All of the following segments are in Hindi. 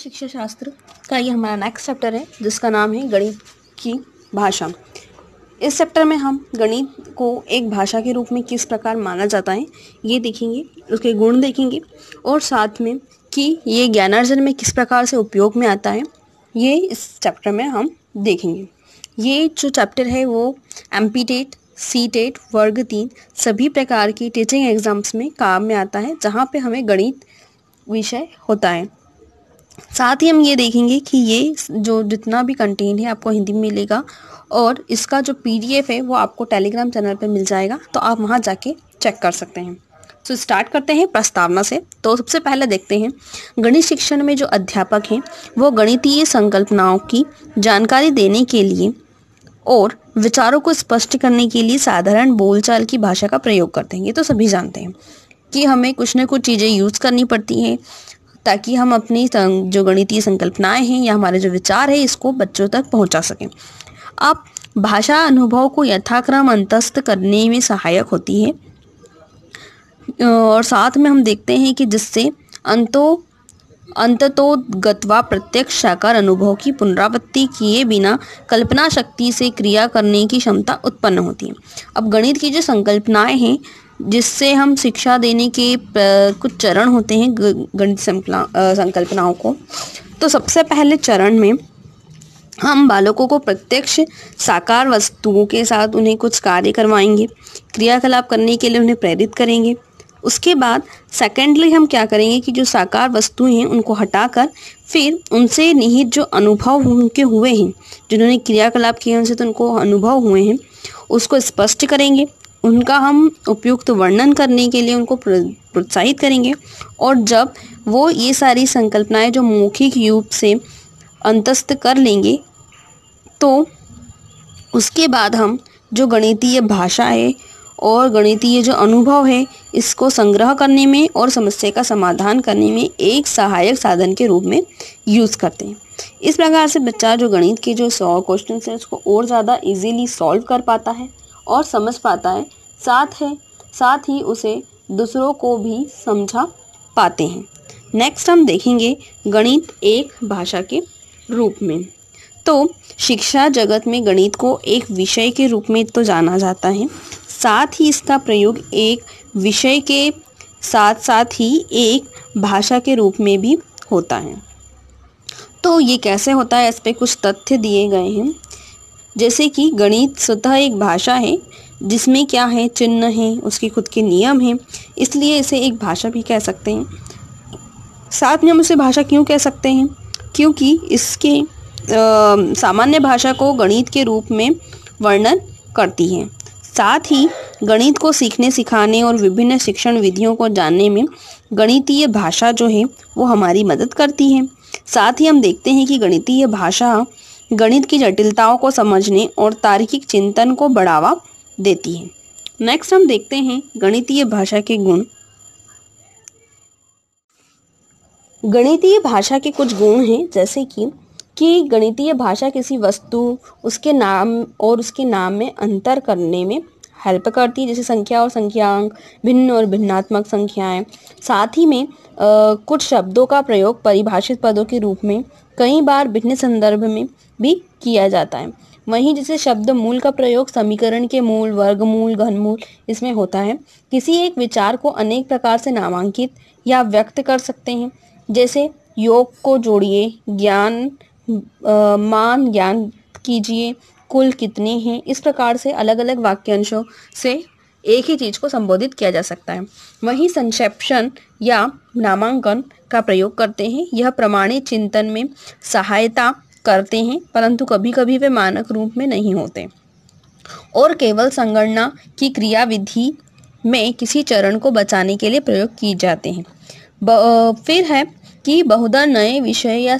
शिक्षा शास्त्र का ये हमारा नेक्स्ट चैप्टर है जिसका नाम है गणित की भाषा। इस चैप्टर में हम गणित को एक भाषा के रूप में किस प्रकार माना जाता है ये देखेंगे, उसके गुण देखेंगे और साथ में कि ये ज्ञानार्जन में किस प्रकार से उपयोग में आता है ये इस चैप्टर में हम देखेंगे। ये जो चैप्टर है वो MP टेट, C टेट, वर्ग 3 सभी प्रकार की टीचिंग एग्जाम्स में काम में आता है जहाँ पे हमें गणित विषय होता है। साथ ही हम ये देखेंगे कि ये जो जितना भी कंटेंट है आपको हिंदी में मिलेगा और इसका जो PDF है वो आपको टेलीग्राम चैनल पे मिल जाएगा, तो आप वहाँ जाके चेक कर सकते हैं। तो स्टार्ट करते हैं प्रस्तावना से। तो सबसे पहले देखते हैं गणित शिक्षण में जो अध्यापक हैं वो गणितीय संकल्पनाओं की जानकारी देने के लिए और विचारों को स्पष्ट करने के लिए साधारण बोलचाल की भाषा का प्रयोग करते हैं। ये तो सभी जानते हैं कि हमें कुछ न कुछ चीज़ें यूज़ करनी पड़ती हैं ताकि हम अपनी जो गणितीय संकल्पनाएं हैं या हमारे जो विचार है इसको बच्चों तक पहुंचा सकें। अब भाषा अनुभव को यथाक्रम अंतस्थ करने में सहायक होती है और साथ में हम देखते हैं कि जिससे अंततोगत्वा प्रत्यक्ष साकार अनुभव की पुनरावृत्ति किए बिना कल्पना शक्ति से क्रिया करने की क्षमता उत्पन्न होती है। अब गणित की जो संकल्पनाएं हैं जिससे हम शिक्षा देने के कुछ चरण होते हैं गणित संकल्पनाओं को। तो सबसे पहले चरण में हम बालकों को प्रत्यक्ष साकार वस्तुओं के साथ उन्हें कुछ कार्य करवाएंगे, क्रियाकलाप करने के लिए उन्हें प्रेरित करेंगे। उसके बाद सेकेंडली हम क्या करेंगे कि जो साकार वस्तुएं हैं उनको हटाकर फिर उनसे निहित जो अनुभव उनके हुए हैं, जिन्होंने क्रियाकलाप किए उनसे तो उनको अनुभव हुए हैं, उसको स्पष्ट करेंगे। उनका हम उपयुक्त वर्णन करने के लिए उनको प्रोत्साहित करेंगे और जब वो ये सारी संकल्पनाएं जो मौखिक रूप से अंतस्थ कर लेंगे तो उसके बाद हम जो गणितीय भाषा है और गणितीय जो अनुभव है इसको संग्रह करने में और समस्या का समाधान करने में एक सहायक साधन के रूप में यूज़ करते हैं। इस प्रकार से बच्चा जो गणित के जो 100 क्वेश्चन है उसको और ज़्यादा इजीली सॉल्व कर पाता है और समझ पाता है, साथ ही उसे दूसरों को भी समझा पाते हैं। नेक्स्ट हम देखेंगे गणित एक भाषा के रूप में। तो शिक्षा जगत में गणित को एक विषय के रूप में तो जाना जाता है, साथ ही इसका प्रयोग एक विषय के साथ ही एक भाषा के रूप में भी होता है। तो ये कैसे होता है, इस पे कुछ तथ्य दिए गए हैं। जैसे कि गणित स्वतः एक भाषा है जिसमें क्या है, चिन्ह है, उसके खुद के नियम हैं, इसलिए इसे एक भाषा भी कह सकते हैं। साथ में हम उसे भाषा क्यों कह सकते हैं, क्योंकि इसके सामान्य भाषा को गणित के रूप में वर्णन करती है। साथ ही गणित को सीखने सिखाने और विभिन्न शिक्षण विधियों को जानने में गणितीय भाषा जो है वो हमारी मदद करती है। साथ ही हम देखते हैं कि गणितीय भाषा गणित की जटिलताओं को समझने और तार्किक चिंतन को बढ़ावा देती है। नेक्स्ट हम देखते हैं गणितीय भाषा के गुण। गणितीय भाषा के कुछ गुण हैं जैसे कि गणितीय भाषा किसी वस्तु, उसके नाम और उसके नाम में अंतर करने में हेल्प करती है, जैसे संख्या और संख्यांक, भिन्न और भिन्नात्मक संख्याएं। साथ ही में कुछ शब्दों का प्रयोग परिभाषित पदों के रूप में कई बार भिन्न संदर्भ में भी किया जाता है। वहीं जैसे शब्द मूल का प्रयोग समीकरण के मूल, वर्गमूल, घनमूल इसमें होता है। किसी एक विचार को अनेक प्रकार से नामांकित या व्यक्त कर सकते हैं, जैसे योग को जोड़िए, मान ज्ञान कीजिए, कुल कितने हैं। इस प्रकार से अलग अलग वाक्यांशों से एक ही चीज़ को संबोधित किया जा सकता है। वहीं संक्षेपण या नामांकन का प्रयोग करते हैं, यह प्रमाणित चिंतन में सहायता करते हैं परंतु कभी कभी वे मानक रूप में नहीं होते और केवल संगणना की क्रियाविधि में किसी चरण को बचाने के लिए प्रयोग किए जाते हैं। फिर है कि बहुधा नए विषय या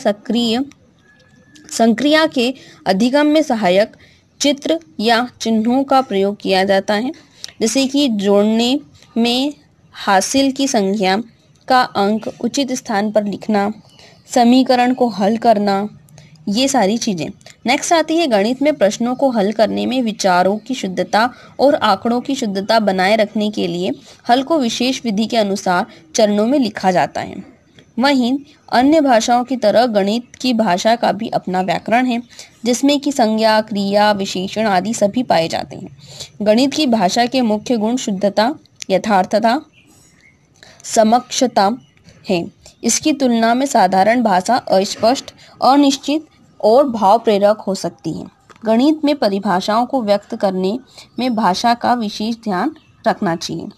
संक्रिया के अधिगम में सहायक चित्र या चिन्हों का प्रयोग किया जाता है, जैसे कि जोड़ने में हासिल की संख्या का अंक उचित स्थान पर लिखना, समीकरण को हल करना, ये सारी चीज़ें। नेक्स्ट आती है गणित में प्रश्नों को हल करने में विचारों की शुद्धता और आंकड़ों की शुद्धता बनाए रखने के लिए हल को विशेष विधि के अनुसार चरणों में लिखा जाता है। वहीं अन्य भाषाओं की तरह गणित की भाषा का भी अपना व्याकरण है, जिसमें कि संज्ञा, क्रिया, विशेषण आदि सभी पाए जाते हैं। गणित की भाषा के मुख्य गुण शुद्धता, यथार्थता, समक्षता है। इसकी तुलना में साधारण भाषा अस्पष्ट, अनिश्चित और भाव प्रेरक हो सकती है। गणित में परिभाषाओं को व्यक्त करने में भाषा का विशेष ध्यान रखना चाहिए।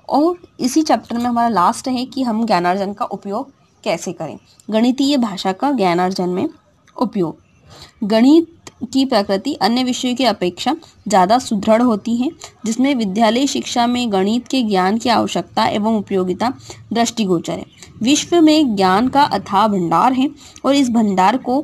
और इसी चैप्टर में हमारा लास्ट है कि हम ज्ञानार्जन का उपयोग कैसे करें। गणितीय भाषा का ज्ञानार्जन में उपयोग। गणित की प्रकृति अन्य विषयों की अपेक्षा ज़्यादा सुदृढ़ होती है, जिसमें विद्यालय शिक्षा में गणित के ज्ञान की आवश्यकता एवं उपयोगिता दृष्टिगोचर है। विश्व में ज्ञान का अथाह भंडार है और इस भंडार को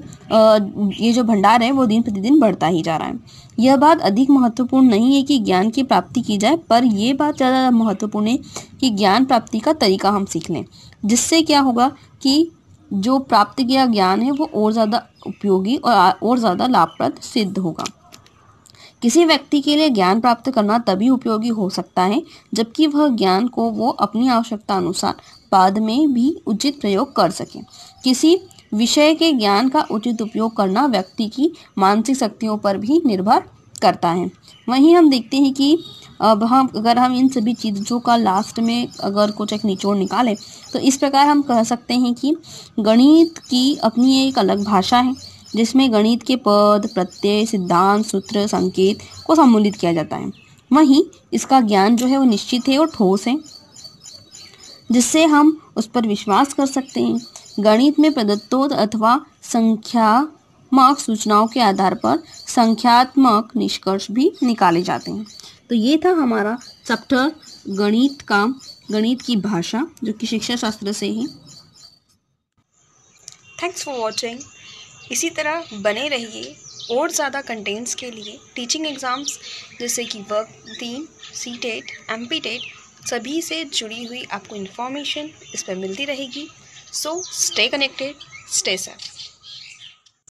ये जो भंडार है वो दिन प्रतिदिन बढ़ता ही जा रहा है। यह बात अधिक महत्वपूर्ण नहीं है कि ज्ञान की प्राप्ति की जाए, पर यह बात ज़्यादा महत्वपूर्ण है कि ज्ञान प्राप्ति का तरीका हम सीख लें, जिससे क्या होगा कि जो प्राप्त किया ज्ञान है वो और ज़्यादा उपयोगी और ज़्यादा लाभप्रद सिद्ध होगा। किसी व्यक्ति के लिए ज्ञान प्राप्त करना तभी उपयोगी हो सकता है जबकि वह ज्ञान को वो अपनी आवश्यकता अनुसार बाद में भी उचित प्रयोग कर सके। किसी विषय के ज्ञान का उचित उपयोग करना व्यक्ति की मानसिक शक्तियों पर भी निर्भर करता है। वहीं हम देखते हैं कि अब अगर हम इन सभी चीज़ों का लास्ट में अगर कुछ एक निचोड़ निकालें तो इस प्रकार हम कह सकते हैं कि गणित की अपनी एक अलग भाषा है, जिसमें गणित के पद, प्रत्यय, सिद्धांत, सूत्र, संकेत को सम्मिलित किया जाता है। वहीं इसका ज्ञान जो है वो निश्चित है और ठोस है, जिससे हम उस पर विश्वास कर सकते हैं। गणित में प्रदत्तों अथवा संख्यात्मक सूचनाओं के आधार पर संख्यात्मक निष्कर्ष भी निकाले जाते हैं। तो ये था हमारा चैप्टर गणित की भाषा, जो कि शिक्षा शास्त्र से है। Thanks for watching. इसी तरह बने रहिए और ज़्यादा कंटेंट्स के लिए। टीचिंग एग्ज़ाम्स जैसे कि वर्क 3, सीटेट, एमपीटेट सभी से जुड़ी हुई आपको इन्फॉर्मेशन इस पर मिलती रहेगी। So stay connected, stay safe.